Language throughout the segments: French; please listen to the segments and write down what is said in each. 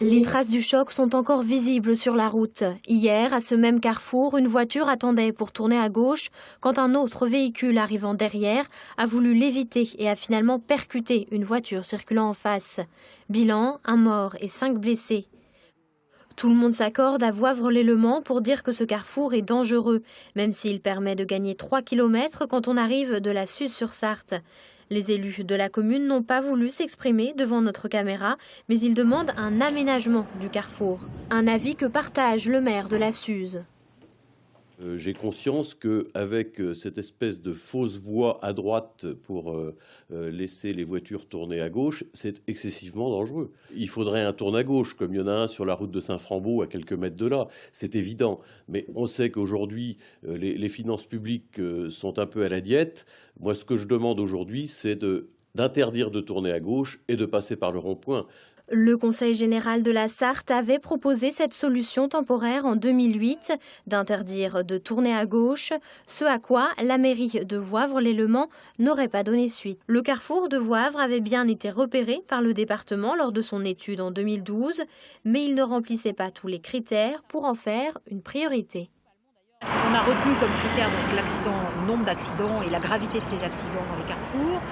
Les traces du choc sont encore visibles sur la route. Hier, à ce même carrefour, une voiture attendait pour tourner à gauche quand un autre véhicule arrivant derrière a voulu l'éviter et a finalement percuté une voiture circulant en face. Bilan, 1 mort et 5 blessés. Tout le monde s'accorde à Voivre-lès-le-Mans pour dire que ce carrefour est dangereux, même s'il permet de gagner 3 km quand on arrive de la Suze-sur-Sarthe. Les élus de la commune n'ont pas voulu s'exprimer devant notre caméra, mais ils demandent un aménagement du carrefour. Un avis que partage le maire de la Suze. J'ai conscience qu'avec cette espèce de fausse voie à droite pour laisser les voitures tourner à gauche, c'est excessivement dangereux. Il faudrait un tourne à gauche, comme il y en a un sur la route de Saint-Frambault à quelques mètres de là, c'est évident. Mais on sait qu'aujourd'hui, les finances publiques sont un peu à la diète. Moi, ce que je demande aujourd'hui, c'est d'interdire de tourner à gauche et de passer par le rond-point. Le Conseil général de la Sarthe avait proposé cette solution temporaire en 2008, d'interdire de tourner à gauche, ce à quoi la mairie de Voivre-lès-le-Mans n'aurait pas donné suite. Le carrefour de Voivre avait bien été repéré par le département lors de son étude en 2012, mais il ne remplissait pas tous les critères pour en faire une priorité. On a retenu comme critère le nombre d'accidents et la gravité de ces accidents dans les carrefours,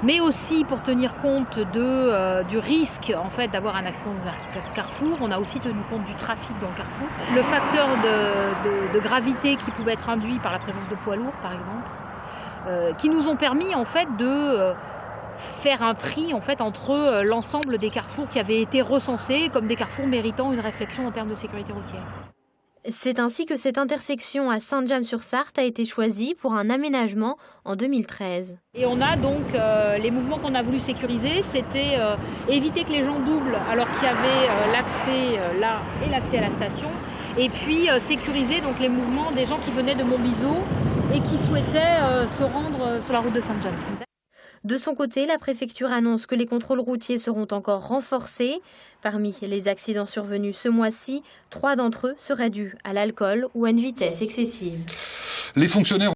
mais aussi pour tenir compte du risque en fait, d'avoir un accident dans un carrefour, on a aussi tenu compte du trafic dans le carrefour. Le facteur de gravité qui pouvait être induit par la présence de poids lourds, par exemple, qui nous ont permis en fait, de faire un tri en fait, entre l'ensemble des carrefours qui avaient été recensés comme des carrefours méritant une réflexion en termes de sécurité routière. C'est ainsi que cette intersection à Sainte-James-sur-Sarthe a été choisie pour un aménagement en 2013. Et on a donc les mouvements qu'on a voulu sécuriser, c'était éviter que les gens doublent alors qu'il y avait l'accès là et l'accès à la station, et puis sécuriser donc les mouvements des gens qui venaient de Montbiseau et qui souhaitaient se rendre sur la route de Sainte-James. De son côté, la préfecture annonce que les contrôles routiers seront encore renforcés. Parmi les accidents survenus ce mois-ci, 3 d'entre eux seraient dus à l'alcool ou à une vitesse excessive. Les fonctionnaires